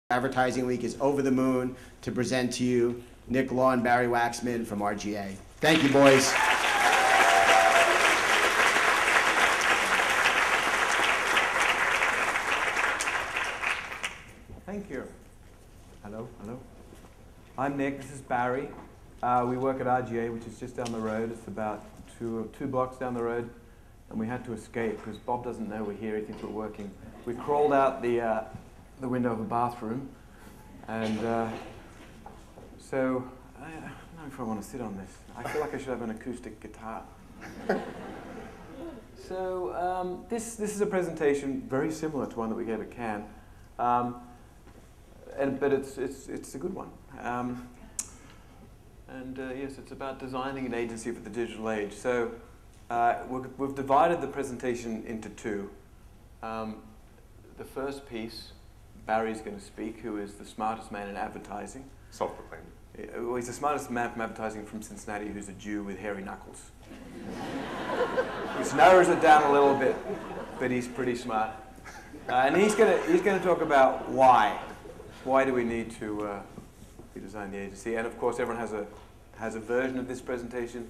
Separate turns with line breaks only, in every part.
Advertising Week is over the moon to present to you Nick Law and Barry Waxman from RGA. Thank you, boys.
Thank you. Hello, hello. I'm Nick, this is Barry. We work at RGA, which is just down the road. It's about two blocks down the road. And we had to escape because Bob doesn't know we're here. He thinks we're working. We crawled out the window of a bathroom. And so, I don't know if I want to sit on this. I feel like I should have an acoustic guitar. So this is a presentation very similar to one that we gave at Cannes. But it's a good one. Yes, it's about designing an agency for the digital age. So we've divided the presentation into two. The first piece, Barry's going to speak, who is the smartest man in advertising.
Self-proclaimed.
Well, he's the smartest man from advertising from Cincinnati who's a Jew with hairy knuckles. Which narrows it down a little bit, but he's pretty smart. And he's going to talk about why. Why do we need to redesign the agency? And of course, everyone has a version of this presentation,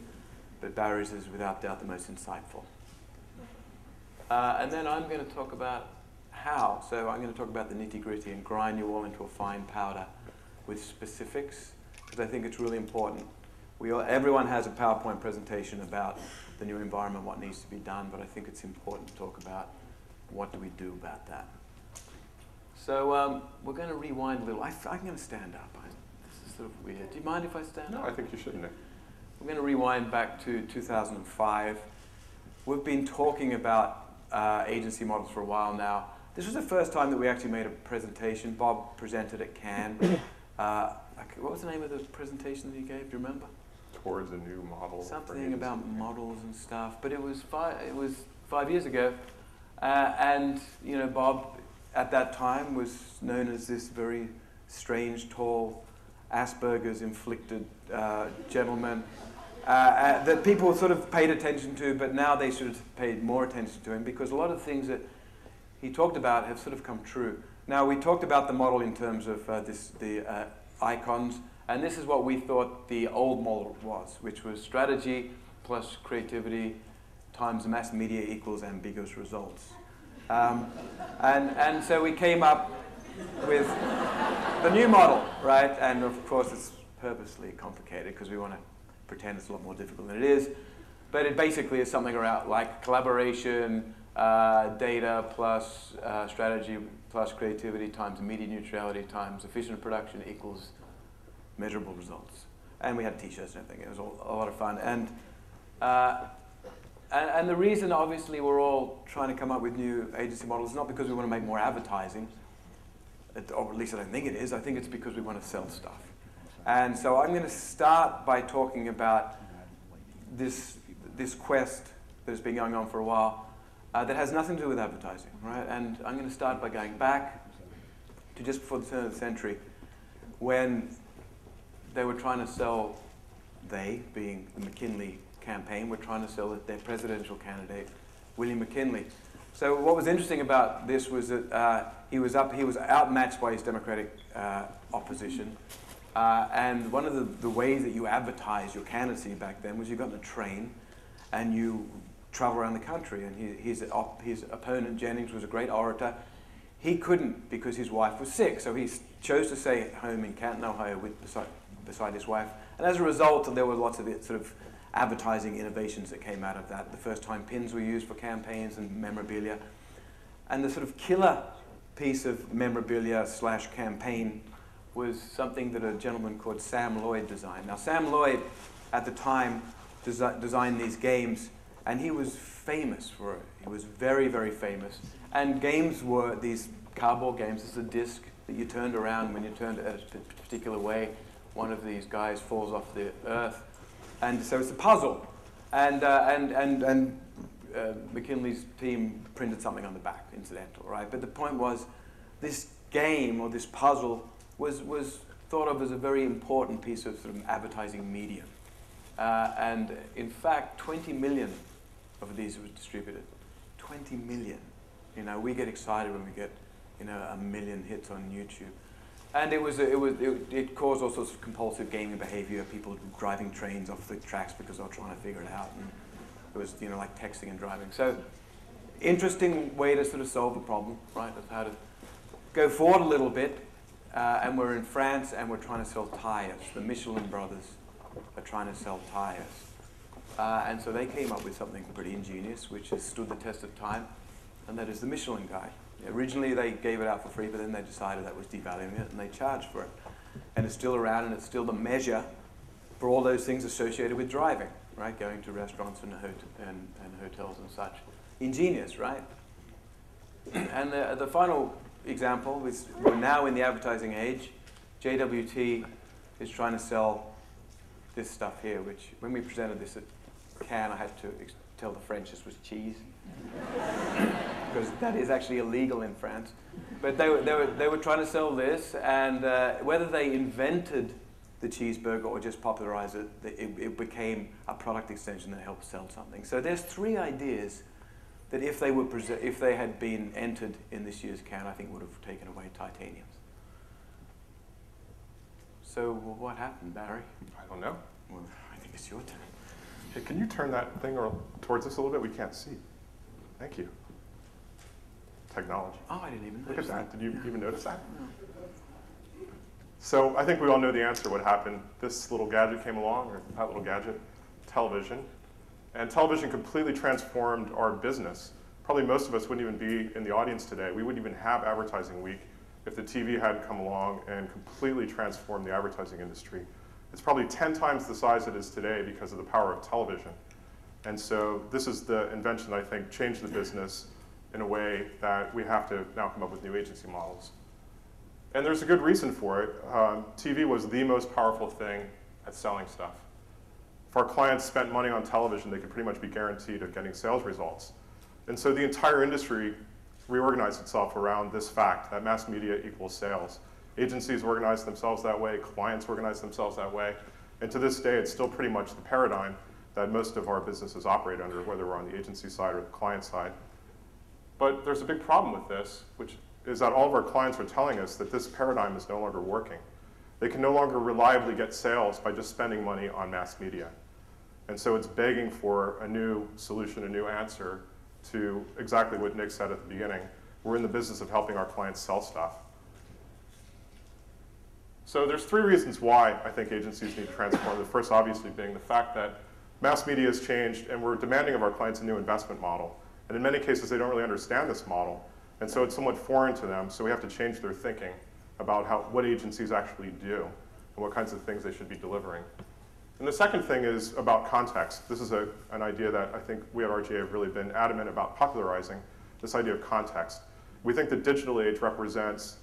but Barry's is without doubt the most insightful. And then I'm going to talk about how. So I'm going to talk about the nitty-gritty and grind you all into a fine powder with specifics, because I think it's really important. Everyone has a PowerPoint presentation about the new environment, what needs to be done, but I think it's important to talk about what do we do about that. So we're going to rewind a little. I'm going to stand up. This is sort of weird. Do you mind if I stand up?
No, I think you should, Nick.
We're going to rewind back to 2005. We've been talking about agency models for a while now. This was the first time that we actually made a presentation. Bob presented at Cannes. What was the name of the presentation that he gave? Do you remember?
Towards a new model.
Something about models and stuff. But it was 5 years ago, and you know, Bob at that time was known as this very strange, tall, Asperger's inflicted gentleman that people sort of paid attention to, but now they should have paid more attention to him because a lot of the things that he talked about have sort of come true. Now, we talked about the model in terms of the icons, and this is what we thought the old model was, which was strategy plus creativity times mass media equals ambiguous results. And so we came up with the new model, right? And of course, it's purposely complicated because we want to pretend it's a lot more difficult than it is. But it basically is something around like collaboration, data plus strategy plus creativity times media neutrality times efficient production equals measurable results. And we had t-shirts and everything. It was a lot of fun. And the reason, obviously, we're all trying to come up with new agency models is not because we want to make more advertising, or at least I don't think it is. I think it's because we want to sell stuff. And so I'm going to start by talking about this quest that has been going on for a while that has nothing to do with advertising, right? And I'm going to start by going back to just before the turn of the century when they were trying to sell, they being the McKinley campaign, were trying to sell their presidential candidate, William McKinley. So what was interesting about this was that he was outmatched by his Democratic opposition. And one of the ways that you advertised your candidacy back then was you got in a train and you travel around the country. And his opponent, Jennings, was a great orator. He couldn't because his wife was sick. So he chose to stay at home in Canton, Ohio beside his wife. And as a result, there were lots of sort of advertising innovations that came out of that. The first time pins were used for campaigns and memorabilia. And the sort of killer piece of memorabilia / campaign was something that a gentleman called Sam Lloyd designed. Now, Sam Lloyd, at the time, designed these games, and he was famous for it. He was very, very famous. And games were these cardboard games. This is a disc that you turned around. When you turned it a particular way, one of these guys falls off the earth. And so it's a puzzle. And McKinley's team printed something on the back, incidental, right? But the point was, this game or this puzzle was thought of as a very important piece of sort of advertising medium. And in fact, 20 million of these was distributed. 20 million. You know, we get excited when we get, you know, 1 million hits on YouTube. And it caused all sorts of compulsive gaming behavior, people driving trains off the tracks because they were trying to figure it out. And it was, like texting and driving. So interesting way to sort of solve the problem, right, of how to go forward a little bit. And we're in France, and we're trying to sell tires. The Michelin brothers are trying to sell tires. And so they came up with something pretty ingenious, which has stood the test of time, and that is the Michelin Guide. Originally, they gave it out for free, but then they decided that was devaluing it, and they charged for it. And it's still around, and it's still the measure for all those things associated with driving, right? Going to restaurants and hotels and such. Ingenious, right? And the final example is we're now in the advertising age. JWT is trying to sell this stuff here, which when we presented this at Cannes, I had to tell the French this was cheese. Because that is actually illegal in France. But they were trying to sell this, and whether they invented the cheeseburger or just popularized it, it became a product extension that helped sell something. So there's 3 ideas that if they had been entered in this year's Cannes, I think would have taken away titaniums. So what happened, Barry?
I don't know.
Well, I think it's your turn.
Hey, can you turn that thing towards us a little bit? We can't see. Thank you. Technology.
Oh, I didn't even notice.
Look at that. Did you even notice that?
No.
So I think we all know the answer. What happened? This little gadget came along, or that little gadget, television. And television completely transformed our business. Probably most of us wouldn't even be in the audience today. We wouldn't even have Advertising Week if the TV hadn't come along and completely transformed the advertising industry. It's probably 10 times the size it is today because of the power of television. And so this is the invention that I think changed the business in a way that we have to now come up with new agency models. And there's a good reason for it. TV was the most powerful thing at selling stuff. If our clients spent money on television, they could pretty much be guaranteed of getting sales results. And so the entire industry reorganized itself around this fact, that mass media equals sales. Agencies organized themselves that way, clients organized themselves that way, and to this day, it's still pretty much the paradigm that most of our businesses operate under, whether we're on the agency side or the client side. But there's a big problem with this, which is that all of our clients are telling us that this paradigm is no longer working. They can no longer reliably get sales by just spending money on mass media. And so it's begging for a new solution, a new answer to exactly what Nick said at the beginning. We're in the business of helping our clients sell stuff. So there's 3 reasons why I think agencies need to transform. The first obviously being the fact that mass media has changed and we're demanding of our clients a new investment model. And in many cases, they don't really understand this model. And so it's somewhat foreign to them, so we have to change their thinking about what agencies actually do and what kinds of things they should be delivering. And the second thing is about context. This is an idea that I think we at RGA have really been adamant about popularizing, this idea of context. We think the digital age represents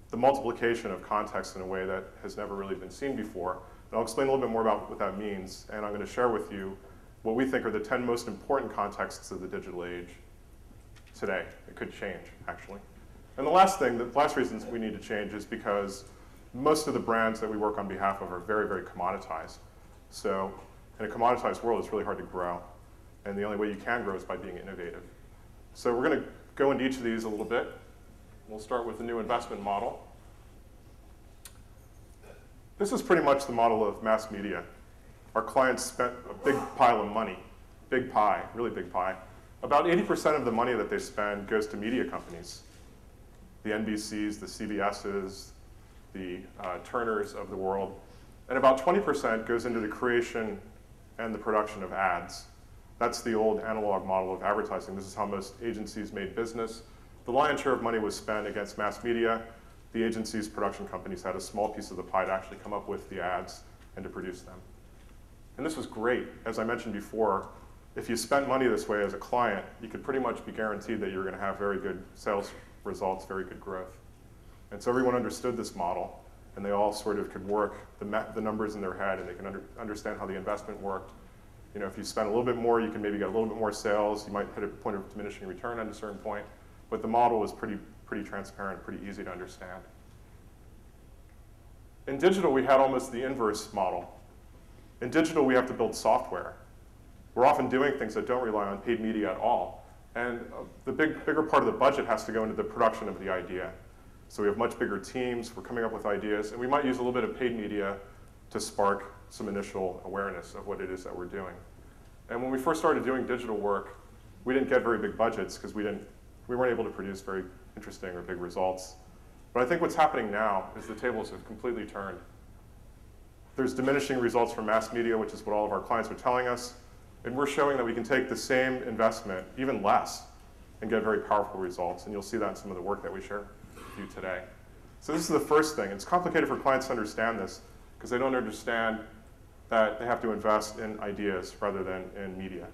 the multiplication of context in a way that has never really been seen before. And I'll explain a little bit more about what that means, and I'm going to share with you what we think are the 10 most important contexts of the digital age today. It could change, actually. And the last reason we need to change is because most of the brands that we work on behalf of are very, very commoditized. So in a commoditized world, it's really hard to grow. And the only way you can grow is by being innovative. So we're going to go into each of these a little bit. We'll start with the new investment model. This is pretty much the model of mass media. Our clients spent a big pile of money, big pie, really big pie. About 80% of the money that they spend goes to media companies. The NBCs, the CBSs, the Turners of the world. And about 20% goes into the creation and the production of ads. That's the old analog model of advertising. This is how most agencies made business. The lion's share of money was spent against mass media. The agencies, production companies had a small piece of the pie to actually come up with the ads and to produce them. And this was great. As I mentioned before, if you spent money this way as a client, you could pretty much be guaranteed that you're going to have very good sales results, very good growth. And so everyone understood this model, and they all sort of could work the numbers in their head, and they can understand how the investment worked. You know, if you spend a little bit more, you can maybe get a little bit more sales. You might hit a point of diminishing return at a certain point. But the model was pretty transparent, pretty easy to understand. In digital, we had almost the inverse model. In digital, we have to build software. We're often doing things that don't rely on paid media at all. And the bigger part of the budget has to go into the production of the idea. So we have much bigger teams, we're coming up with ideas, and we might use a little bit of paid media to spark some initial awareness of what it is that we're doing. And when we first started doing digital work, we didn't get very big budgets because we weren't able to produce very interesting or big results. But I think what's happening now is the tables have completely turned. There's diminishing results from mass media, which is what all of our clients are telling us, and we're showing that we can take the same investment, even less, and get very powerful results, and you'll see that in some of the work that we share with you today. So this is the first thing. It's complicated for clients to understand this because they don't understand that they have to invest in ideas rather than in media.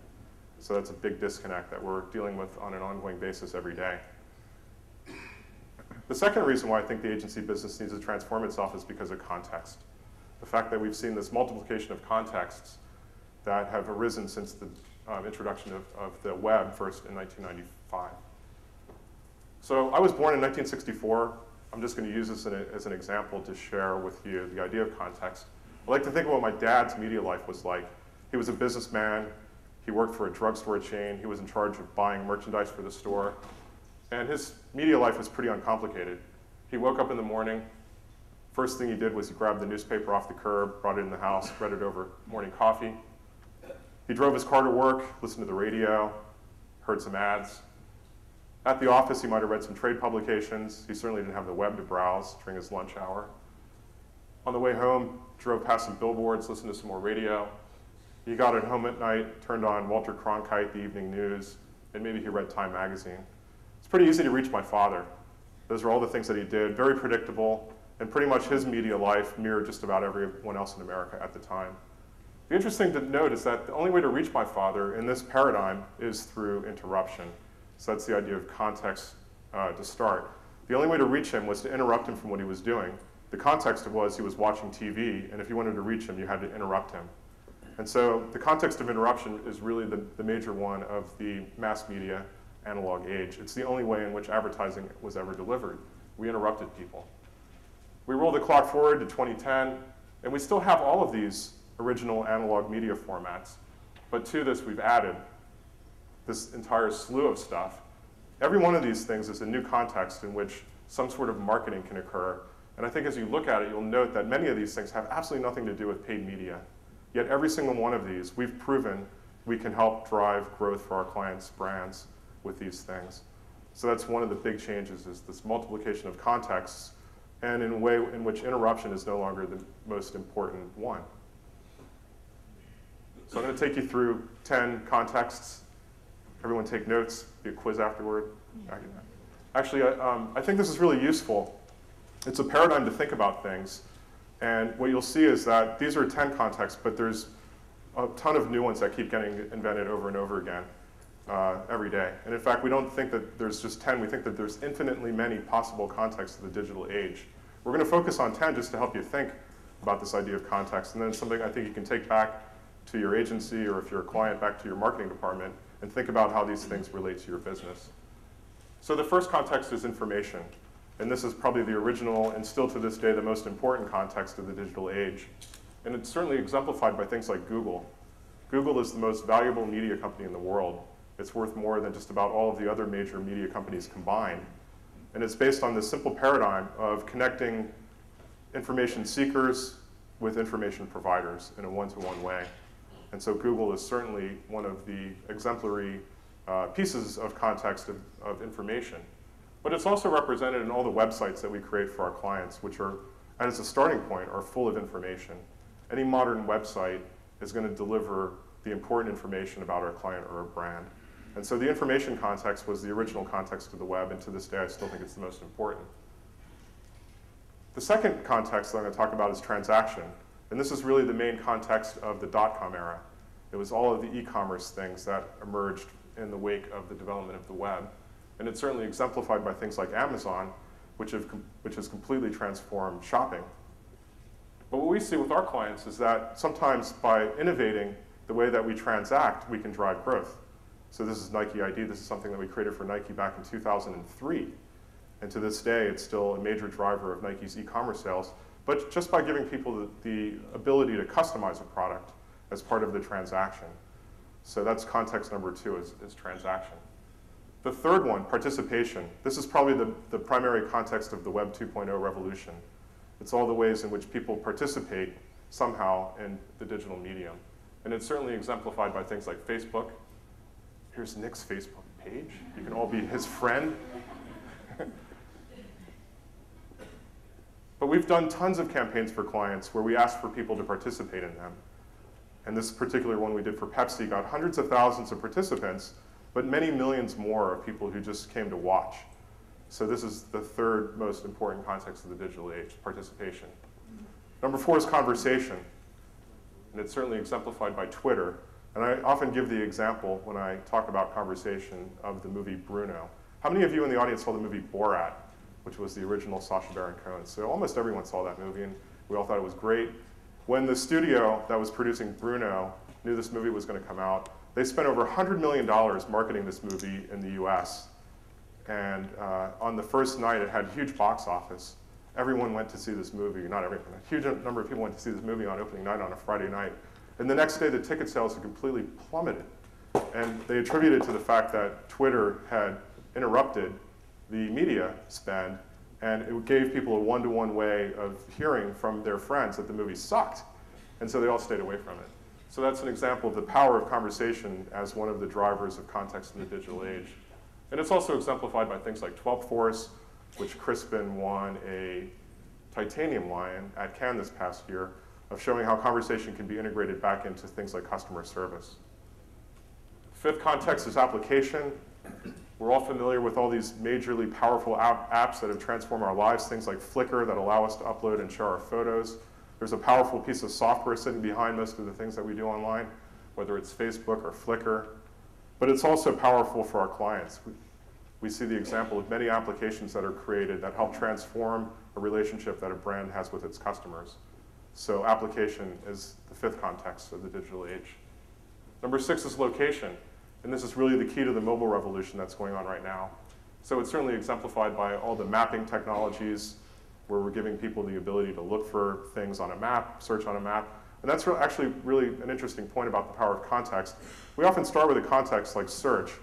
So that's a big disconnect that we're dealing with on an ongoing basis every day. The second reason why I think the agency business needs to transform itself is because of context. The fact that we've seen this multiplication of contexts that have arisen since the introduction of the web first in 1995. So I was born in 1964. I'm just going to use this as an example to share with you the idea of context. I like to think of what my dad's media life was like. He was a businessman. He worked for a drugstore chain. He was in charge of buying merchandise for the store. And his media life was pretty uncomplicated. He woke up in the morning. First thing he did was he grabbed the newspaper off the curb, brought it in the house, read it over morning coffee. He drove his car to work, listened to the radio, heard some ads. At the office, he might have read some trade publications. He certainly didn't have the web to browse during his lunch hour. On the way home, drove past some billboards, listened to some more radio. He got at home at night, turned on Walter Cronkite, the evening news, and maybe he read Time magazine. It's pretty easy to reach my father. Those are all the things that he did, very predictable, and pretty much his media life mirrored just about everyone else in America at the time. The interesting to note is that the only way to reach my father in this paradigm is through interruption. So that's the idea of context to start. The only way to reach him was to interrupt him from what he was doing. The context was he was watching TV, and if you wanted to reach him, you had to interrupt him. And so the context of interruption is really the major one of the mass media analog age. It's the only way in which advertising was ever delivered. We interrupted people. We roll the clock forward to 2010, and we still have all of these original analog media formats. But to this, we've added this entire slew of stuff. Every one of these things is a new context in which some sort of marketing can occur. And I think as you look at it, you'll note that many of these things have absolutely nothing to do with paid media. Yet every single one of these, we've proven we can help drive growth for our clients' brands with these things. So that's one of the big changes, is this multiplication of contexts, and in a way in which interruption is no longer the most important one. So I'm going to take you through 10 contexts. Everyone take notes, be a quiz afterward. Actually, I think this is really useful. It's a paradigm to think about things. And what you'll see is that these are 10 contexts, but there's a ton of new ones that keep getting invented over and over again every day. And in fact, we don't think that there's just 10. We think that there's infinitely many possible contexts of the digital age. We're going to focus on 10 just to help you think about this idea of context. And then it's something I think you can take back to your agency, or if you're a client, back to your marketing department, and think about how these things relate to your business. So the first context is information. And this is probably the original, and still to this day, the most important context of the digital age. And it's certainly exemplified by things like Google. Google is the most valuable media company in the world. It's worth more than just about all of the other major media companies combined. And it's based on this simple paradigm of connecting information seekers with information providers in a one-to-one way. And so Google is certainly one of the exemplary pieces of context of information. But it's also represented in all the websites that we create for our clients, which are, as a starting point, are full of information. Any modern website is going to deliver the important information about our client or our brand. And so the information context was the original context of the web, and to this day I still think it's the most important. The second context that I'm going to talk about is transaction. And this is really the main context of the dot-com era. It was all of the e-commerce things that emerged in the wake of the development of the web. And it's certainly exemplified by things like Amazon, which has completely transformed shopping. But what we see with our clients is that sometimes by innovating the way that we transact, we can drive growth. So this is Nike ID. This is something that we created for Nike back in 2003. And to this day, it's still a major driver of Nike's e-commerce sales. But just by giving people the ability to customize a product as part of the transaction. So that's context number 2, is transaction. The third one, participation. This is probably the primary context of the Web 2.0 revolution. It's all the ways in which people participate somehow in the digital medium. And it's certainly exemplified by things like Facebook. Here's Nick's Facebook page. You can all be his friend. But we've done tons of campaigns for clients where we ask for people to participate in them. And this particular one we did for Pepsi got hundreds of thousands of participants, but many millions more of people who just came to watch. So this is the third most important context of the digital age, participation. Number 4 is conversation. And it's certainly exemplified by Twitter. And I often give the example when I talk about conversation of the movie Bruno. How many of you in the audience saw the movie Borat, which was the original Sacha Baron Cohen? So almost everyone saw that movie, and we all thought it was great. When the studio that was producing Bruno knew this movie was going to come out, they spent over $100 million marketing this movie in the US. And on the first night, it had a huge box office. Everyone went to see this movie, not everyone, a huge number of people went to see this movie on opening night on a Friday night. And the next day, the ticket sales had completely plummeted. And they attributed it to the fact that Twitter had interrupted the media spend, and it gave people a one-to-one way of hearing from their friends that the movie sucked. And so they all stayed away from it. So that's an example of the power of conversation as one of the drivers of context in the digital age. And it's also exemplified by things like 12th Force, which Crispin won a Titanium Lion at Cannes this past year, of showing how conversation can be integrated back into things like customer service. Fifth context is application. We're all familiar with all these majorly powerful apps that have transformed our lives, things like Flickr that allow us to upload and share our photos. There's a powerful piece of software sitting behind most of the things that we do online, whether it's Facebook or Flickr. But it's also powerful for our clients. We see the example of many applications that are created that help transform a relationship that a brand has with its customers. So application is the fifth context of the digital age. Number 6 is location. And this is really the key to the mobile revolution that's going on right now. So it's certainly exemplified by all the mapping technologies where we're giving people the ability to look for things on a map, search on a map. And that's actually really an interesting point about the power of context. We often start with a context like search,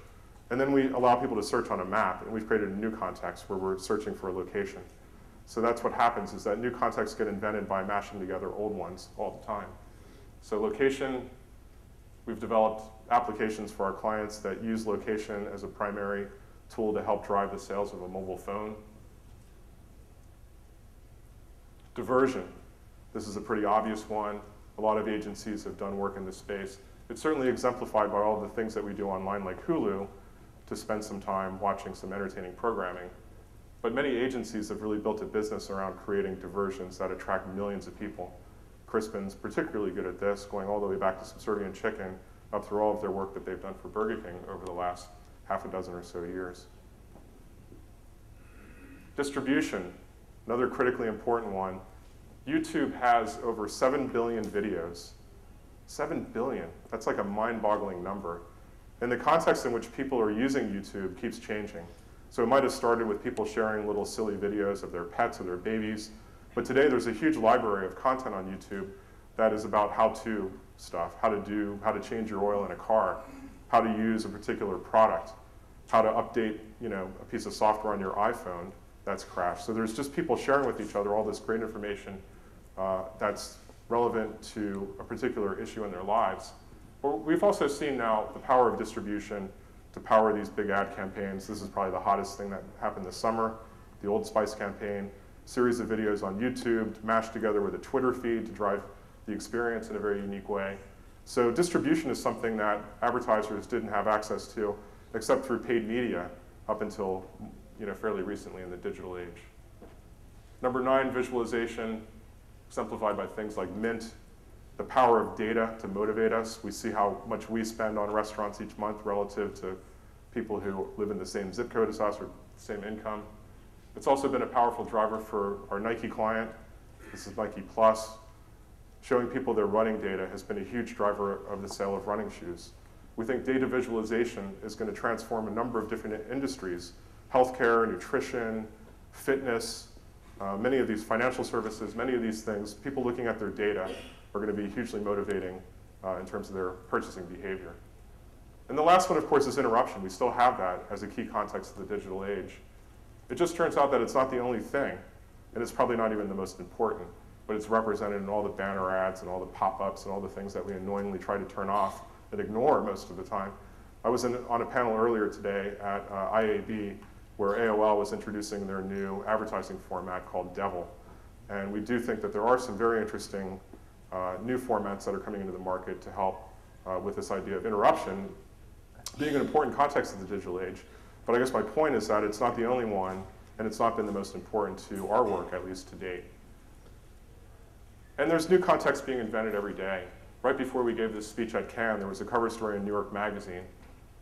and then we allow people to search on a map, and we've created a new context where we're searching for a location. So that's what happens, is that new contexts get invented by mashing together old ones all the time. So location, we've developed applications for our clients that use location as a primary tool to help drive the sales of a mobile phone. Diversion. This is a pretty obvious one. A lot of agencies have done work in this space. It's certainly exemplified by all the things that we do online, like Hulu, to spend some time watching some entertaining programming. But many agencies have really built a business around creating diversions that attract millions of people. Crispin's particularly good at this, going all the way back to Subservient Chicken, up through all of their work that they've done for Burger King over the last half a dozen or so years. Distribution, another critically important one. YouTube has over 7 billion videos. 7 billion, that's like a mind-boggling number. And the context in which people are using YouTube keeps changing. So it might have started with people sharing little silly videos of their pets or their babies, but today there's a huge library of content on YouTube that is about how-to stuff, how to change your oil in a car, how to use a particular product, how to update, a piece of software on your iPhone that's crashed. So there's just people sharing with each other all this great information that's relevant to a particular issue in their lives. But we've also seen now the power of distribution to power these big ad campaigns. This is probably the hottest thing that happened this summer, the Old Spice campaign, series of videos on YouTube mashed together with a Twitter feed to drive the experience in a very unique way. So distribution is something that advertisers didn't have access to except through paid media up until fairly recently in the digital age. Number 9, visualization, exemplified by things like Mint, the power of data to motivate us. We see how much we spend on restaurants each month relative to people who live in the same zip code as us or the same income. It's also been a powerful driver for our Nike client. This is Nike Plus. Showing people their running data has been a huge driver of the sale of running shoes. We think data visualization is going to transform a number of different industries: healthcare, nutrition, fitness, many of these financial services, many of these things. People looking at their data are going to be hugely motivating in terms of their purchasing behavior. And the last one, of course, is interruption. We still have that as a key context of the digital age. It just turns out that it's not the only thing, and it's probably not even the most important, but it's represented in all the banner ads and all the pop-ups and all the things that we annoyingly try to turn off and ignore most of the time. I was on a panel earlier today at IAB where AOL was introducing their new advertising format called Devil. And we do think that there are some very interesting new formats that are coming into the market to help with this idea of interruption being an important context of the digital age. But I guess my point is that it's not the only one, and it's not been the most important to our work, at least to date. And there's new context being invented every day. Right before we gave this speech at Cannes, there was a cover story in New York Magazine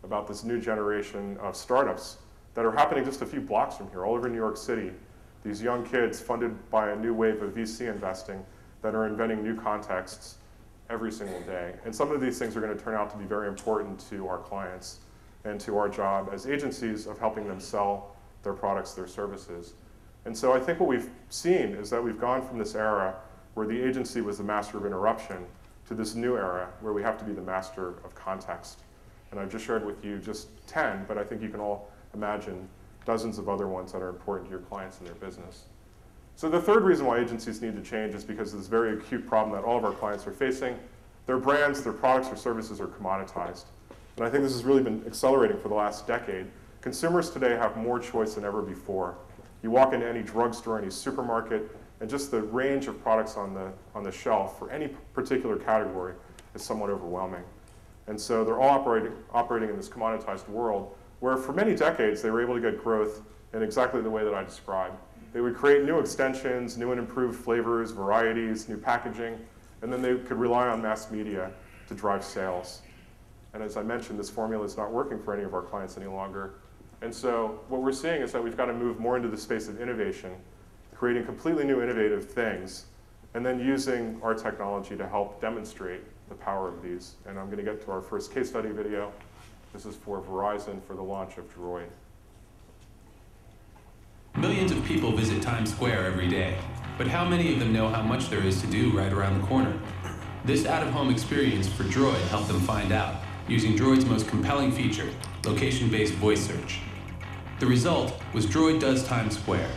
about this new generation of startups that are happening just a few blocks from here, all over New York City. These young kids funded by a new wave of VC investing that are inventing new contexts every single day. And some of these things are going to turn out to be very important to our clients and to our job as agencies of helping them sell their products, their services. And so I think what we've seen is that we've gone from this era where the agency was the master of interruption to this new era where we have to be the master of context. And I've just shared with you just 10, but I think you can all imagine dozens of other ones that are important to your clients and their business. So the third reason why agencies need to change is because of this very acute problem that all of our clients are facing. Their brands, their products, or services are commoditized. And I think this has really been accelerating for the last decade. Consumers today have more choice than ever before. You walk into any drugstore, any supermarket, and just the range of products on the shelf for any particular category is somewhat overwhelming. And so they're all operating in this commoditized world where for many decades they were able to get growth in exactly the way that I described. They would create new extensions, new and improved flavors, varieties, new packaging, and then they could rely on mass media to drive sales. And as I mentioned, this formula is not working for any of our clients any longer. And so what we're seeing is that we've got to move more into the space of innovation, creating completely new innovative things, and then using our technology to help demonstrate the power of these. And I'm going to get to our first case study video. This is for Verizon for the launch of Droid.
Millions of people visit Times Square every day, but how many of them know how much there is to do right around the corner? This out-of-home experience for Droid helped them find out, using Droid's most compelling feature, location-based voice search. The result was Droid Does Times Square,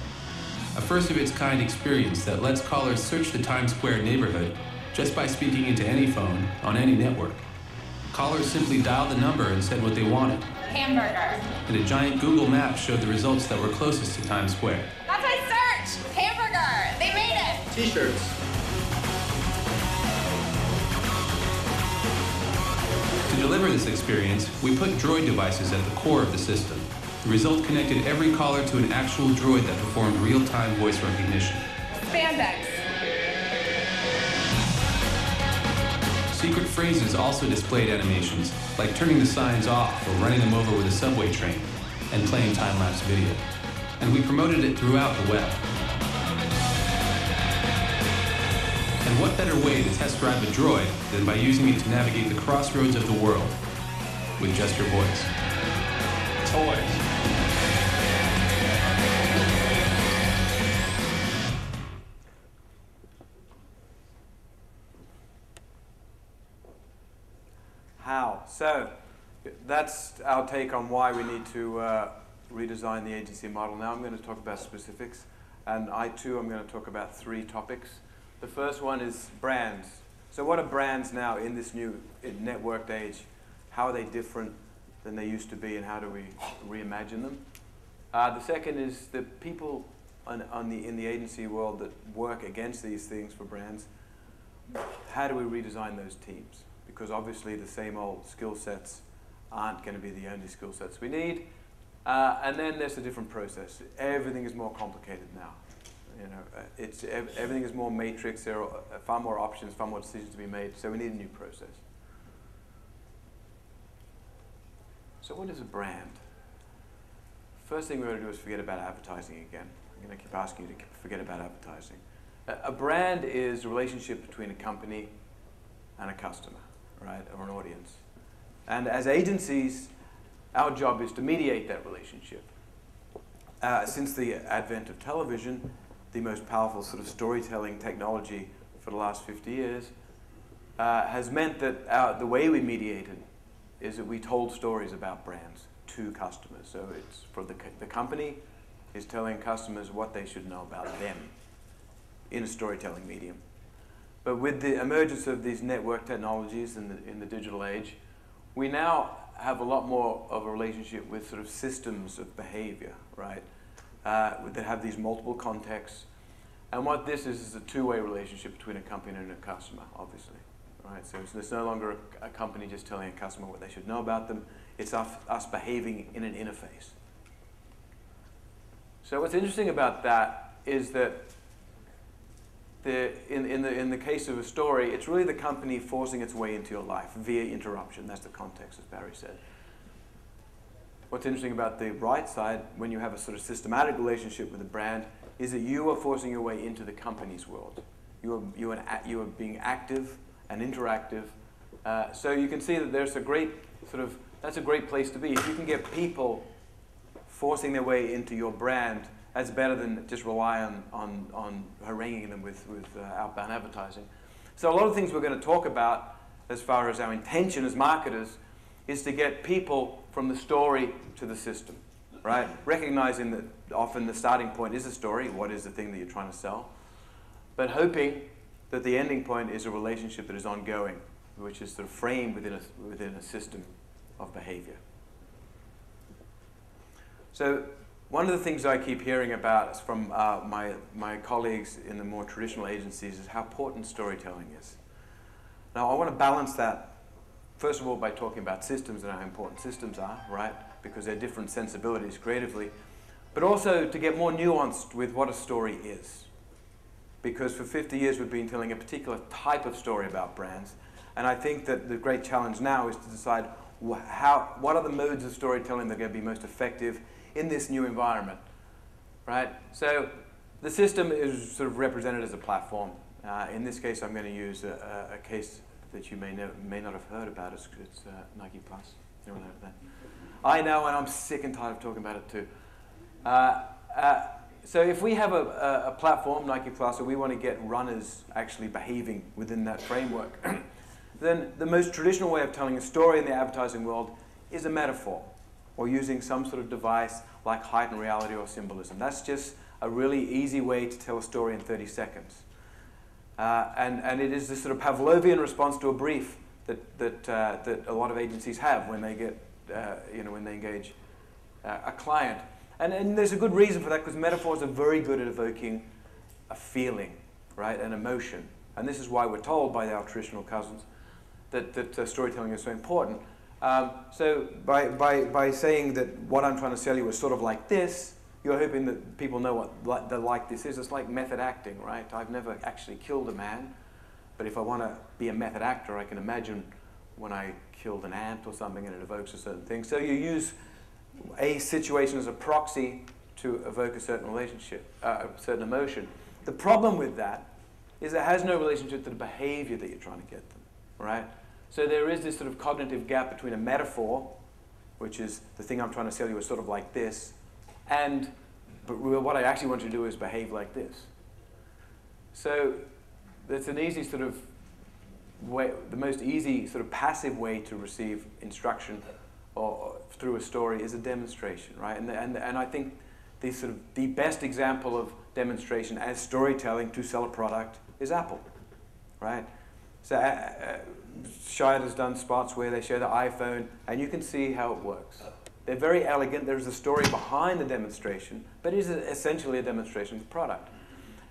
a first-of-its-kind experience that lets callers search the Times Square neighborhood just by speaking into any phone on any network. Callers simply dialed the number and said what they wanted.
Hamburger.
And a giant Google map showed the results that were closest to Times Square.
That's my search! Hamburger! They made it!
T-shirts.
To deliver this experience, we put Droid devices at the core of the system. The result connected every caller to an actual Droid that performed real-time voice recognition.
Spandex.
Secret phrases also displayed animations, like turning the signs off or running them over with a subway train, and playing time-lapse video. And we promoted it throughout the web. And what better way to test drive a Droid than by using it to navigate the crossroads of the world with just your voice?
Toys.
How? So that's our take on why we need to redesign the agency model. Now I'm going to talk about specifics, and I too am going to talk about 3 topics. The first one is brands. So what are brands now in this new networked age? How are they different than they used to be, and how do we reimagine them? The second is the people in the agency world that work against these things for brands. How do we redesign those teams? Because obviously the same old skill sets aren't going to be the only skill sets we need. And then there's a different process. Everything is more complicated now. You know, everything is more matrix. There are far more options, far more decisions to be made. So we need a new process. So what is a brand? First thing we're going to do is forget about advertising again. I'm going to keep asking you to forget about advertising. A brand is a relationship between a company and a customer, right, or an audience. And as agencies, our job is to mediate that relationship. Since the advent of television, the most powerful sort of storytelling technology for the last 50 years, has meant that the way we mediate it is that we told stories about brands to customers. So it's for the company is telling customers what they should know about them in a storytelling medium. But with the emergence of these network technologies in the digital age, we now have a lot more of a relationship with sort of systems of behavior, right? That have these multiple contexts. And what this is a two-way relationship between a company and a customer, obviously. Right? So it's no longer a company just telling a customer what they should know about them. It's us behaving in an interface. So what's interesting about that is that in the case of a story, it's really the company forcing its way into your life via interruption. That's the context, as Barry said. What's interesting about the right side, when you have a sort of systematic relationship with a brand, is that you are forcing your way into the company's world. You are being active and interactive. So you can see that there's a great that's a great place to be. If you can get people forcing their way into your brand, that's better than just rely on haranguing them with outbound advertising. So a lot of things we're going to talk about as far as our intention as marketers is to get people from the story to the system, right? Recognizing that often the starting point is a story, what is the thing that you're trying to sell, but hoping that the ending point is a relationship that is ongoing, which is sort of framed within a system of behavior. So one of the things I keep hearing about from my colleagues in the more traditional agencies is how important storytelling is. Now I want to balance that, first of all, by talking about systems and how important systems are, right? Because they're different sensibilities creatively, but also to get more nuanced with what a story is. Because for 50 years we've been telling a particular type of story about brands, and I think that the great challenge now is to decide what are the modes of storytelling that are going to be most effective in this new environment, right? So the system is sort of represented as a platform. In this case, I'm going to use a case that you may not have heard about. It's Nike Plus. Anyone heard of that? I know, and I'm sick and tired of talking about it too. So if we have a platform, Nike Plus, or we want to get runners actually behaving within that framework, then the most traditional way of telling a story in the advertising world is a metaphor, or using some sort of device like heightened reality or symbolism. That's just a really easy way to tell a story in 30 seconds. And it is this sort of Pavlovian response to a brief that a lot of agencies have when they get, when they engage a client. And there's a good reason for that, because metaphors are very good at evoking a feeling, right, an emotion. And this is why we're told by our traditional cousins that storytelling is so important. So by saying that what I'm trying to sell you is sort of like this, you're hoping that people know what the like this is. It's like method acting, right? I've never actually killed a man, but if I want to be a method actor, I can imagine when I killed an ant or something and it evokes a certain thing. So you use a situation as a proxy to evoke a certain relationship, a certain emotion. The problem with that is it has no relationship to the behavior that you're trying to get them, right? So there is this sort of cognitive gap between a metaphor, which is the thing I'm trying to sell you is sort of like this, but what I actually want you to do is behave like this. So that's an easy sort of way, the most easy sort of passive way to receive instruction or through a story is a demonstration, right? And I think the best example of demonstration as storytelling to sell a product is Apple, right? So Shire has done spots where they show the iPhone, and you can see how it works. They're very elegant. There's a story behind the demonstration, but it is essentially a demonstration of the product.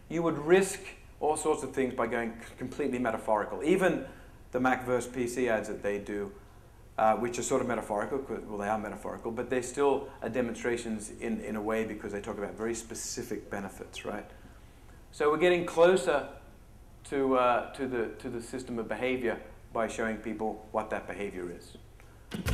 You would risk all sorts of things by going completely metaphorical. Even the Mac versus PC ads that they do, which are sort of metaphorical, well, they are metaphorical, but they're still demonstrations in a way because they talk about very specific benefits, right? So we're getting closer to the system of behavior by showing people what that behavior is.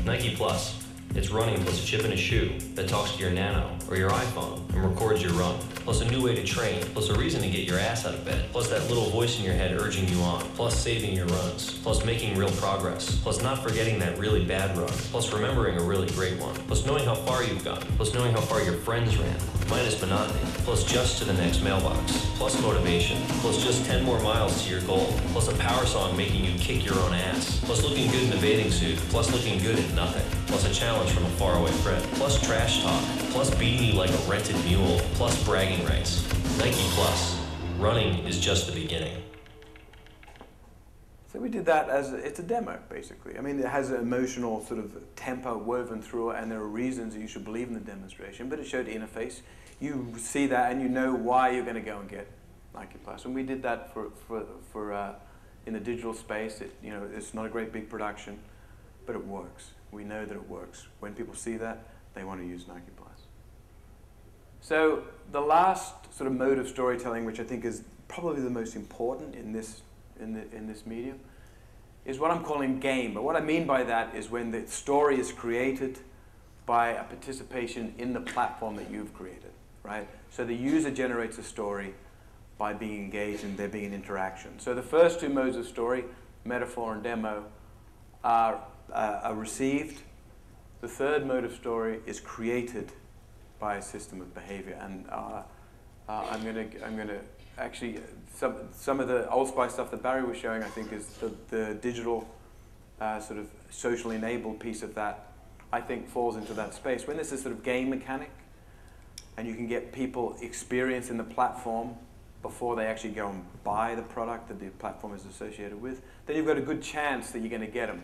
Nike Plus.
It's running plus a chip in a shoe that talks to your Nano or your iPhone and records your run. Plus a new way to train, plus a reason to get your ass out of bed, plus that little voice in your head urging you on, plus saving your runs, plus making real progress, plus not forgetting that really bad run, plus remembering a really great one, plus knowing how far you've gotten, plus knowing how far your friends ran, minus monotony, plus just to the next mailbox, plus motivation, plus just 10 more miles to your goal, plus a power song making you kick your own ass, plus looking good in a bathing suit, plus looking good at nothing, plus a challenge from a faraway friend, plus trash talk, plus beating you like a rented mule, plus bragging rights. Nike Plus. Running is just the beginning.
So we did that as, it's a demo, basically. I mean, it has an emotional sort of tempo woven through it, and there are reasons that you should believe in the demonstration, but it showed interface. You see that, and you know why you're going to go and get Nike Plus. And we did that for in the digital space. It's not a great big production, but it works. We know that it works. When people see that, they want to use Nike Plus. So the last sort of mode of storytelling, which I think is probably the most important in this medium, is what I'm calling game. But what I mean by that is when the story is created by a participation in the platform that you've created, right? So the user generates a story by being engaged and there being an interaction. So the first two modes of story, metaphor and demo, are received. The third mode of story is created by a system of behavior, and I'm gonna actually some of the Old Spice stuff that Barry was showing, I think, is the digital sort of socially enabled piece of that. I think falls into that space when there's this sort of game mechanic, and you can get people experience in the platform before they actually go and buy the product that the platform is associated with. Then you've got a good chance that you're going to get them.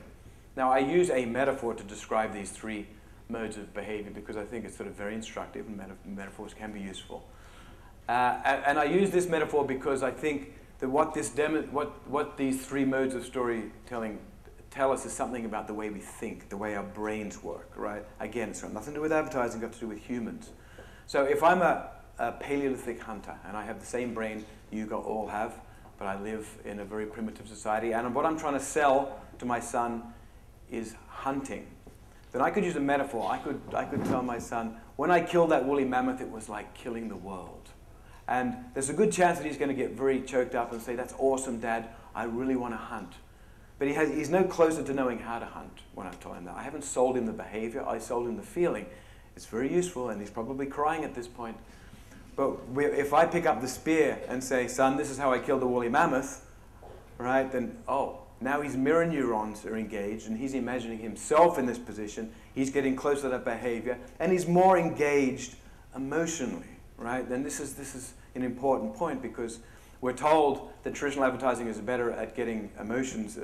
Now, I use a metaphor to describe these three modes of behavior because I think it's sort of very instructive, and metaphors can be useful. And I use this metaphor because I think that what these three modes of storytelling tell us is something about the way we think, the way our brains work, right? Again, it's got nothing to do with advertising, it's got to do with humans. So if I'm a Paleolithic hunter, and I have the same brain you all have, but I live in a very primitive society, and what I'm trying to sell to my son is hunting, then I could use a metaphor. I could tell my son, when I killed that woolly mammoth, it was like killing the world. And there's a good chance that he's going to get very choked up and say, that's awesome, Dad, I really want to hunt. But he's no closer to knowing how to hunt when I've told him that. I haven't sold him the behavior, I sold him the feeling. It's very useful, and he's probably crying at this point. But if I pick up the spear and say, son, this is how I killed the woolly mammoth, right, then, now his mirror neurons are engaged, and he's imagining himself in this position. He's getting closer to that behavior, and he's more engaged emotionally, right? Then this is an important point, because we're told that traditional advertising is better at getting emotions,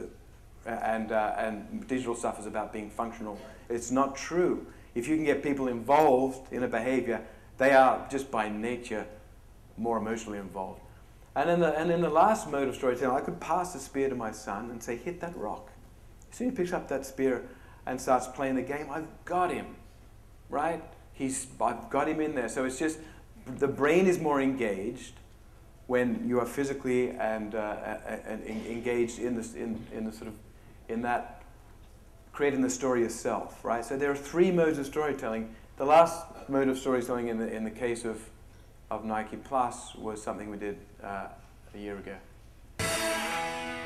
and digital stuff is about being functional. It's not true. If you can get people involved in a behavior, they are just by nature more emotionally involved. And in the last mode of storytelling, I could pass the spear to my son and say, hit that rock. As soon as he picks up that spear and starts playing the game, I've got him, right? I've got him in there. So it's just, the brain is more engaged when you are physically and engaged in that, creating the story yourself, right? So there are three modes of storytelling. The last mode of storytelling in the case of Nike Plus was something we did a year ago.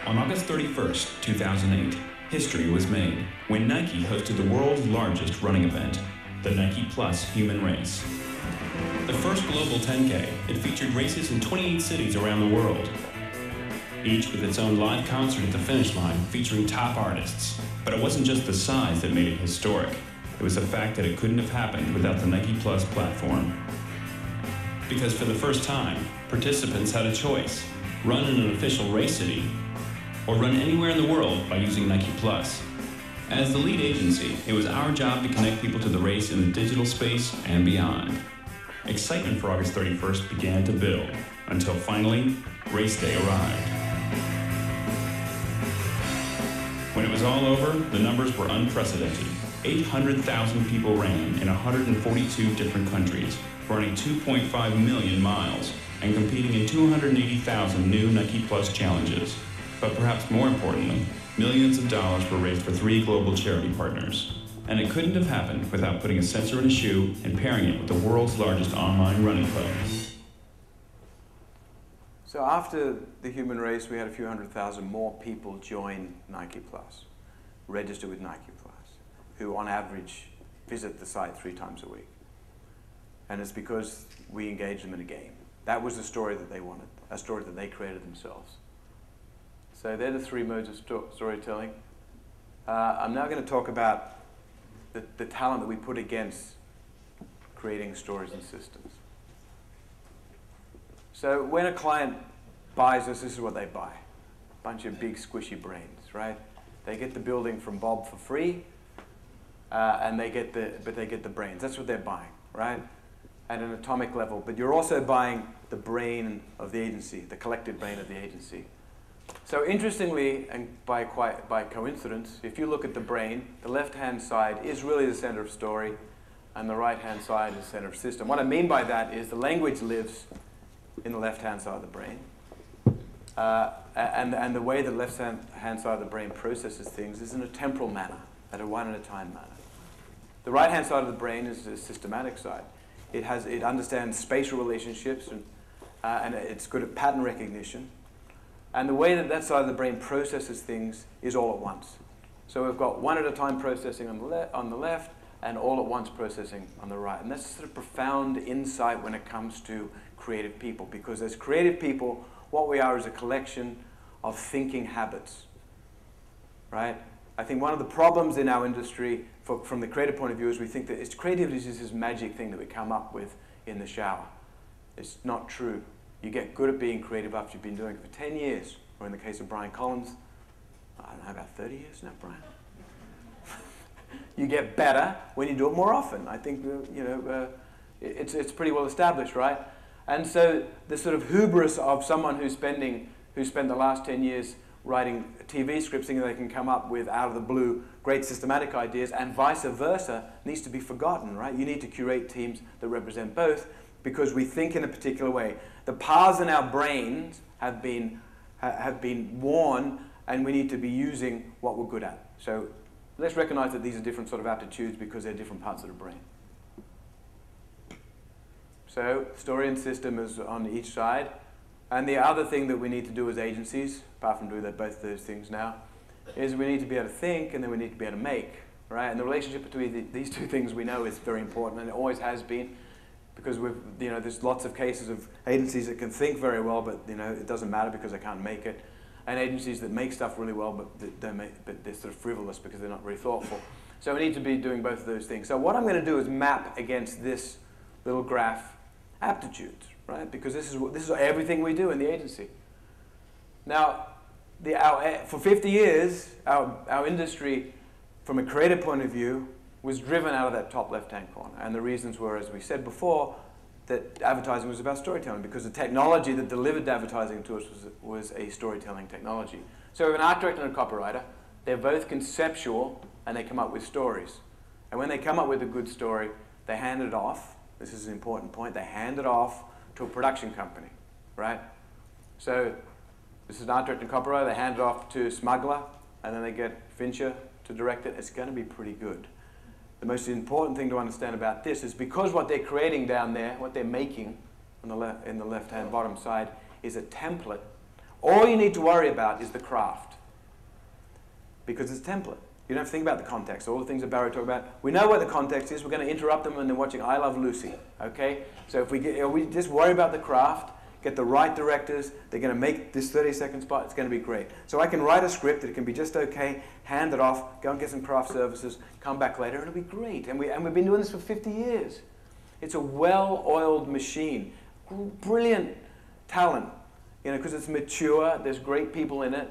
On August 31st, 2008, history was made when Nike hosted the world's largest running event, the Nike Plus Human Race. The first global 10K, it featured races in 28 cities around the world, each with its own live concert at the finish line featuring top artists. But it wasn't just the size that made it historic. It was the fact that it couldn't have happened without the Nike Plus platform. Because for the first time, participants had a choice: run in an official race city, or run anywhere in the world by using Nike Plus. As the lead agency, it was our job to connect people to the race in the digital space and beyond. Excitement for August 31st began to build, until finally, race day arrived. When it was all over, the numbers were unprecedented. 800,000 people ran in 142 different countries, running 2.5 million miles, and competing in 280,000 new Nike Plus challenges. But perhaps more importantly, millions of dollars were raised for 3 global charity partners. And it couldn't have happened without putting a sensor in a shoe and pairing it with the world's largest online running club.
So after the human race, we had a few 100,000 more people join Nike Plus, register with Nike Plus, who on average visit the site 3 times a week. And it's because we engage them in a game. That was the story that they wanted, a story that they created themselves. So they're the 3 modes of storytelling. I'm now going to talk about the talent that we put against creating stories and systems. So when a client buys us, this is what they buy. A bunch of big squishy brains, right? They get the building from Bob for free, and they get the brains. That's what they're buying, right? At an atomic level. But you're also buying the brain of the agency, the collective brain of the agency. So interestingly, and by coincidence, if you look at the brain, the left-hand side is really the center of story, and the right-hand side is the center of system. What I mean by that is the language lives in the left-hand side of the brain. And the way the left-hand side of the brain processes things is in a temporal manner, at a one-at-a-time manner. The right-hand side of the brain is the systematic side. It understands spatial relationships, and it's good at pattern recognition. And the way that side of the brain processes things is all at once. So we've got one-at-a-time processing on the left, and all-at-once processing on the right. And that's sort of profound insight when it comes to creative people, because as creative people, what we are is a collection of thinking habits, right? I think one of the problems in our industry, from the creative point of view, is we think that creativity is this magic thing that we come up with in the shower. It's not true. You get good at being creative after you've been doing it for 10 years, or in the case of Brian Collins, I don't know, about 30 years now, Brian. You get better when you do it more often. I think it's pretty well established, right? And so the sort of hubris of someone who spent the last 10 years writing TV scripts thinking they can come up with, out of the blue, great systematic ideas, and vice versa, needs to be forgotten, right? You need to curate teams that represent both, because we think in a particular way. The paths in our brains have been worn, and we need to be using what we're good at. So let's recognize that these are different sort of aptitudes because they're different parts of the brain. So story and system is on each side. And the other thing that we need to do as agencies, apart from doing both of those things now, is we need to be able to think, and then we need to be able to make, right? And the relationship between these 2 things we know is very important, and it always has been, because there's lots of cases of agencies that can think very well, but it doesn't matter because they can't make it, and agencies that make stuff really well, but they're sort of frivolous because they're not very thoughtful. So we need to be doing both of those things. So what I'm going to do is map against this little graph aptitudes, right? Because this is everything we do in the agency. Now, for 50 years, our industry, from a creative point of view, was driven out of that top left-hand corner. And the reasons were, as we said before, that advertising was about storytelling, because the technology that delivered advertising to us was a storytelling technology. So we have an art director and a copywriter. They're both conceptual, and they come up with stories. And when they come up with a good story, they hand it off. This is an important point. They hand it off to a production company, right? So this is an art director and copywriter. They hand it off to Smuggler, and then they get Fincher to direct it. It's going to be pretty good. The most important thing to understand about this is because what they're creating down there, what they're making in the left-hand bottom side, is a template. All you need to worry about is the craft, because it's a template. You don't have to think about the context. All the things that Barry talked about. We know what the context is. We're going to interrupt them when they're watching I Love Lucy. Okay? So if we just worry about the craft, get the right directors, they're going to make this 30-second spot, it's going to be great. So I can write a script that it can be just okay, hand it off, go and get some craft services, come back later, and it'll be great. And we've been doing this for 50 years. It's a well-oiled machine. Brilliant talent, because it's mature, there's great people in it,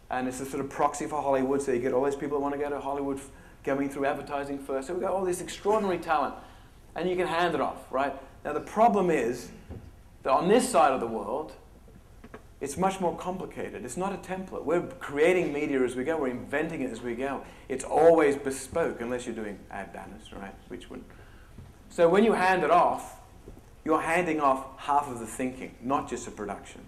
and it's a sort of proxy for Hollywood, so you get all those people that want to go to Hollywood going through advertising first. So we've got all this extraordinary talent, and you can hand it off, right? Now the problem is that on this side of the world, it's much more complicated. It's not a template. We're creating media as we go. We're inventing it as we go. It's always bespoke, unless you're doing ad banners, right? Which would. So when you hand it off, you're handing off half of the thinking, not just a production.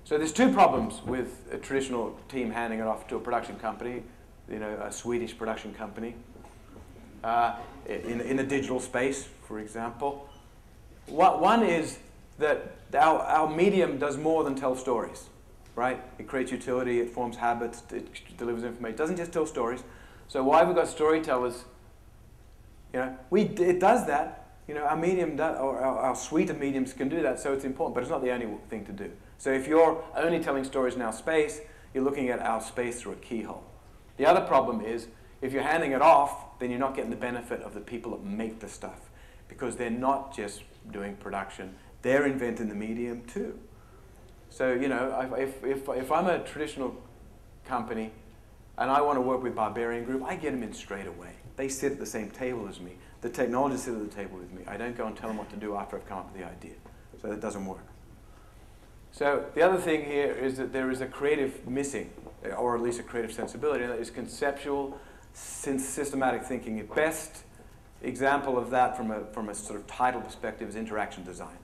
So there's 2 problems with a traditional team handing it off to a production company, a Swedish production company. in the digital space, for example. One is that our medium does more than tell stories, right? It creates utility, it forms habits, it delivers information. It doesn't just tell stories. So why have we got storytellers? It does that. Our medium does, or our suite of mediums can do that, so it's important, but it's not the only thing to do. So if you're only telling stories in our space, you're looking at our space through a keyhole. The other problem is, if you're handing it off, then you're not getting the benefit of the people that make the stuff, because they're not just doing production, they're inventing the medium too. So, if I'm a traditional company and I want to work with Barbarian Group, I get them in straight away. They sit at the same table as me. The technologists sit at the table with me. I don't go and tell them what to do after I've come up with the idea. So that doesn't work. So the other thing here is that there is a creative missing, or at least a creative sensibility, and that is conceptual, systematic thinking. The best example of that from a sort of title perspective is interaction design.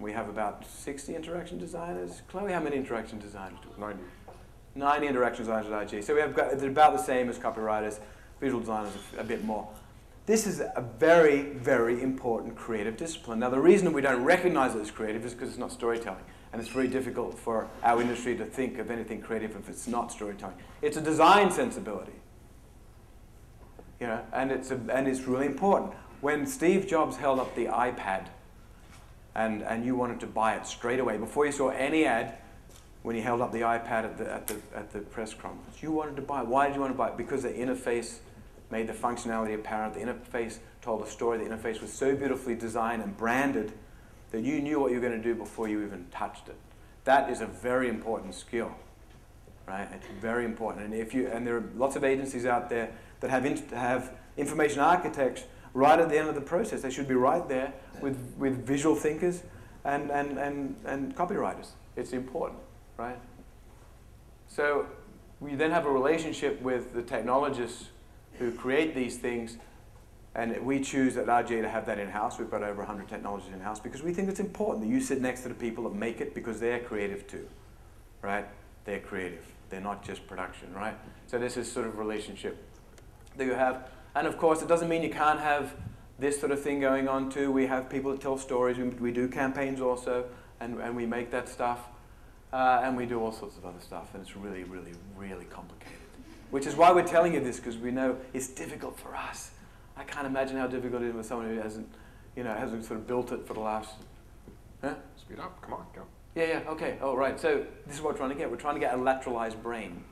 We have about 60 interaction designers. Chloe, how many interaction designers do we have? 90 interaction designers at IG. So we have got, they're about the same as copywriters, visual designers a bit more. This is a very, very important creative discipline. Now, the reason we don't recognize it as creative is because it's not storytelling. And it's very difficult for our industry to think of anything creative if it's not storytelling. It's a design sensibility. And it's really important. When Steve Jobs held up the iPad and you wanted to buy it straight away, before you saw any ad, when he held up the iPad at the press conference, you wanted to buy it. Why did you want to buy it? Because the interface made the functionality apparent. The interface told a story. The interface was so beautifully designed and branded that you knew what you were going to do before you even touched it. That is a very important skill, right? It's very important. And there are lots of agencies out there that have information architects right at the end of the process. They should be right there with visual thinkers and copywriters. It's important, right? So we then have a relationship with the technologists who create these things, and we choose at RGA to have that in-house. We've got over 100 technologists in-house because we think it's important that you sit next to the people that make it, because they're creative too, right? They're creative. They're not just production, right? So this is sort of relationship that you have. And of course, it doesn't mean you can't have this sort of thing going on too. We have people that tell stories. We do campaigns also, and we make that stuff. And we do all sorts of other stuff, and it's really, really, really complicated. Which is why we're telling you this, because we know it's difficult for us. I can't imagine how difficult it is with someone who hasn't sort of built it for the last. Huh?
Speed up, come on, go.
Yeah, okay, all right. So this is what we're trying to get. We're trying to get a lateralized brain.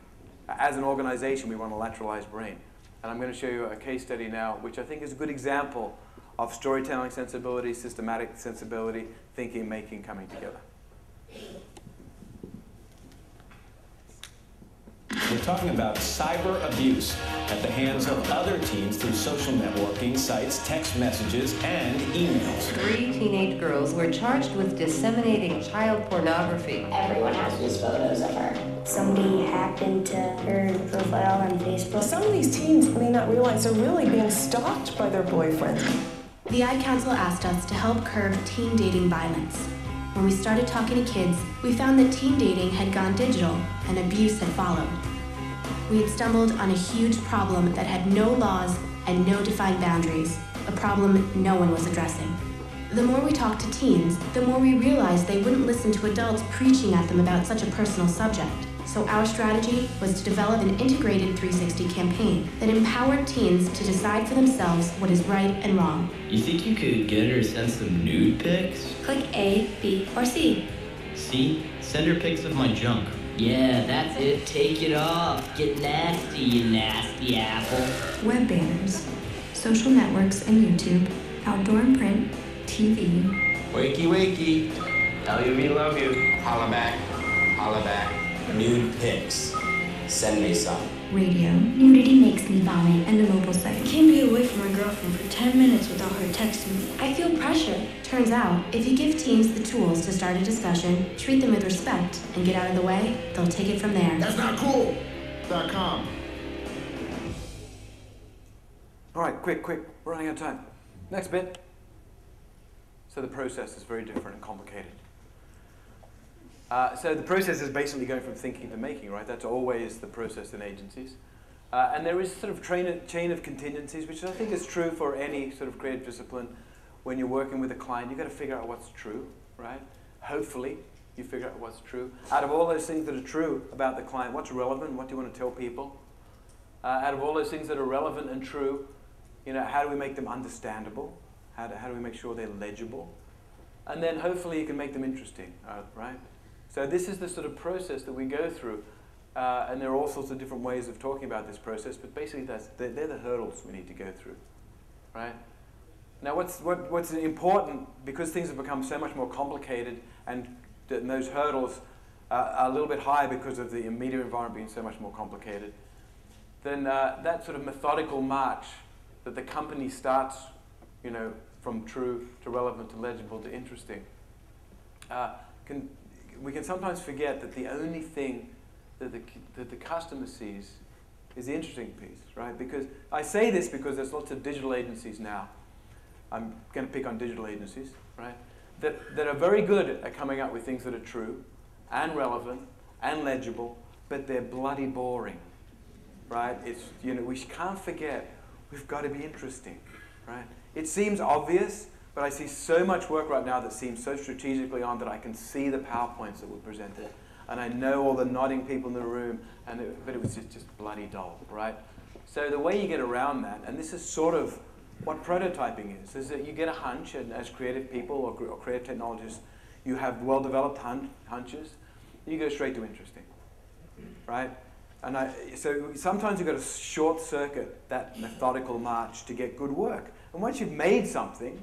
As an organization, we want a lateralized brain. And I'm going to show you a case study now, which I think is a good example of storytelling sensibility, systematic sensibility, thinking, making, coming together.
We're talking about cyber abuse at the hands of other teens through social networking sites, text messages, and emails.
3 teenage girls were charged with disseminating child pornography.
Everyone has these photos of her. Somebody hacked into her profile on Facebook.
Some of these teens may not realize they're really being stalked by their boyfriends.
The Ad Council asked us to help curb teen dating violence. When we started talking to kids, we found that teen dating had gone digital and abuse had followed. We had stumbled on a huge problem that had no laws and no defined boundaries, a problem no one was addressing. The more we talked to teens, the more we realized they wouldn't listen to adults preaching at them about such a personal subject. So our strategy was to develop an integrated 360 campaign that empowered teens to decide for themselves what is right and wrong.
You think you could get her to send some nude pics?
Click A, B, or C.
C? Send her pics of my junk.
Yeah, that's it. Take it off. Get nasty, you nasty apple.
Web banners, social networks and YouTube, outdoor and print, TV.
Wakey, wakey. Tell you we love you.
Holla back. Holla back. Nude pics. Send me some.
Radio.
Nudity makes me vomit.
And a mobile site.
I can't be away from my girlfriend for 10 minutes without her texting me.
I feel pressure. Turns out, if you give teens the tools to start a discussion, treat them with respect, and get out of the way, they'll take it from there.
That's not cool. .com.
All right, quick. We're running out of time. Next bit. So the process is very different and complicated. So the process is basically going from thinking to making, right? That's always the process in agencies. And there is sort of chain of contingencies, which I think is true for any sort of creative discipline. When you're working with a client, you've got to figure out what's true, right? Hopefully, you figure out what's true. Out of all those things that are true about the client, what's relevant? What do you want to tell people? Out of all those things that are relevant and true, you know, how do we make them understandable? How do we make sure they're legible? And then hopefully you can make them interesting, right? So this is the sort of process that we go through. And there are all sorts of different ways of talking about this process, but basically they're the hurdles we need to go through, right? Now what's important, because things have become so much more complicated and those hurdles are a little bit higher because of the media environment being so much more complicated, then that sort of methodical march that the company starts, you know, from true to relevant to legible to interesting, we can sometimes forget that the only thing that the customer sees is the interesting piece, right? Because I say this because there's lots of digital agencies now. I'm going to pick on digital agencies, right? That are very good at coming up with things that are true and relevant and legible, but they're bloody boring, right? It's, you know, we can't forget we've got to be interesting, right? It seems obvious, but I see so much work right now that seems so strategically on that I can see the PowerPoints that were presented. And I know all the nodding people in the room, but it was just bloody dull, right? So the way you get around that, and this is sort of what prototyping is that you get a hunch, and as creative people or creative technologists, you have well-developed hunches, you go straight to interesting, right? And so sometimes you've got to short-circuit that methodical march to get good work. And once you've made something,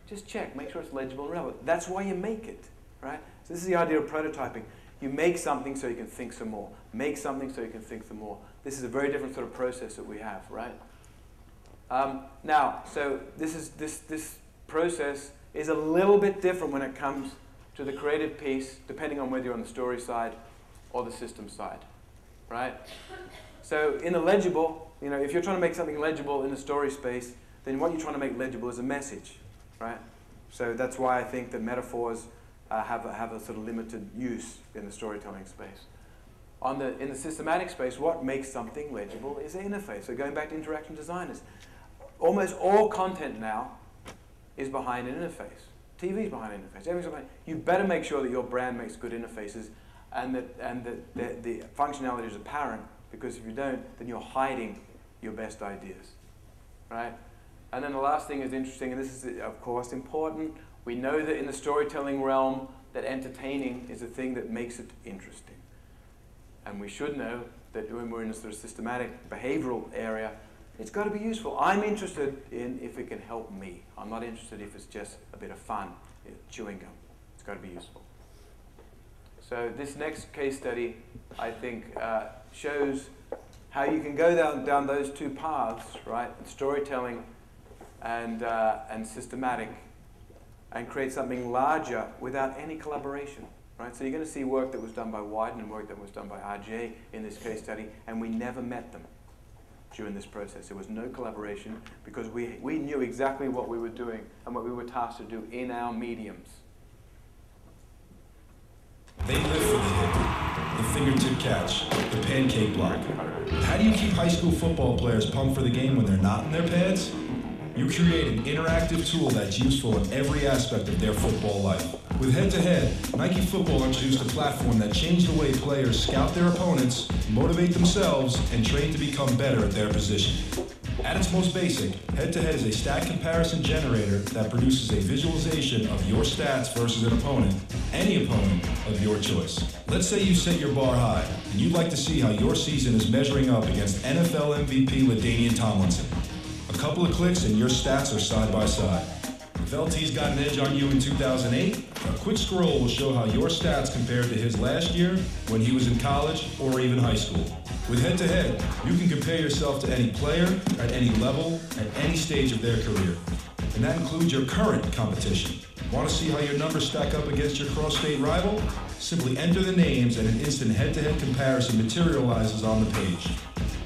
just check, make sure it's legible and relevant. That's why you make it, right? So this is the idea of prototyping. You make something so you can think some more. Make something so you can think some more. This is a very different sort of process that we have, right? Now, so this process is a little bit different when it comes to the creative piece, depending on whether you're on the story side or the system side, right? So in the legible, you know, if you're trying to make something legible in the story space, then what you're trying to make legible is a message, right? So that's why I think that metaphors have a sort of limited use in the storytelling space. In the systematic space, what makes something legible is an interface. So going back to interaction designers, almost all content now is behind an interface. TV's behind an interface. Everything's behind. You better make sure that your brand makes good interfaces and that the functionality is apparent, because if you don't, then you're hiding your best ideas, right? And then the last thing is interesting, and this is, of course, important. We know that in the storytelling realm that entertaining is the thing that makes it interesting. And we should know that when we're in a sort of systematic behavioral area, it's got to be useful. I'm interested in if it can help me. I'm not interested if it's just a bit of fun, chewing gum. It's got to be useful. So this next case study, I think, shows how you can go down those two paths, right? Storytelling and systematic, and create something larger without any collaboration, right? So you're going to see work that was done by Wyden and work that was done by RJ in this case study, and we never met them during this process. There was no collaboration because we knew exactly what we were doing and what we were tasked to do in our mediums.
They live for the hit, the fingertip catch, the pancake block. How do you keep high school football players pumped for the game when they're not in their pads? You create an interactive tool that's useful in every aspect of their football life. With Head-to-Head, Nike Football introduced a platform that changed the way players scout their opponents, motivate themselves, and train to become better at their position. At its most basic, Head-to-Head is a stat comparison generator that produces a visualization of your stats versus an opponent, any opponent of your choice. Let's say you set your bar high, and you'd like to see how your season is measuring up against NFL MVP LaDainian Tomlinson. A couple of clicks and your stats are side by side. If LT's got an edge on you in 2008, a quick scroll will show how your stats compared to his last year, when he was in college, or even high school. With Head-to-Head, you can compare yourself to any player, at any level, at any stage of their career. And that includes your current competition. Want to see how your numbers stack up against your cross-state rival? Simply enter the names and an instant head-to-head comparison materializes on the page.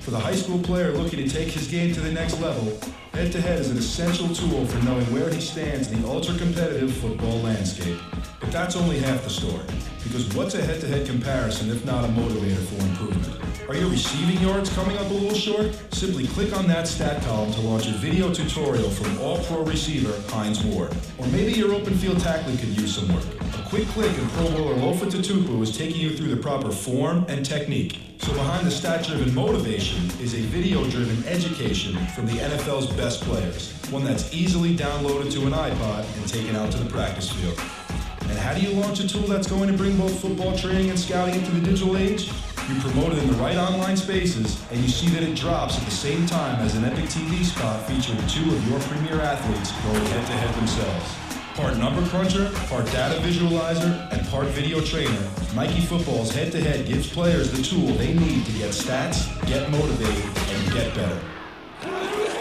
For the high school player looking to take his game to the next level, Head-to-head is an essential tool for knowing where he stands in the ultra-competitive football landscape. But that's only half the story, because what's a head-to-head comparison if not a motivator for improvement? Are your receiving yards coming up a little short? Simply click on that stat column to launch a video tutorial from all-pro receiver Hines Ward. Or maybe your open field tackling could use some work. A quick click and Pro Bowler Lofa Tatupu is taking you through the proper form and technique. So behind the stat-driven motivation is a video-driven education from the NFL's best players, one that's easily downloaded to an iPod and taken out to the practice field. And how do you launch a tool that's going to bring both football training and scouting into the digital age? You promote it in the right online spaces, and you see that it drops at the same time as an epic TV spot featuring two of your premier athletes going head-to-head themselves. Part number cruncher, part data visualizer, and part video trainer, Nike Football's head-to-head gives players the tool they need to get stats, get motivated, and get better.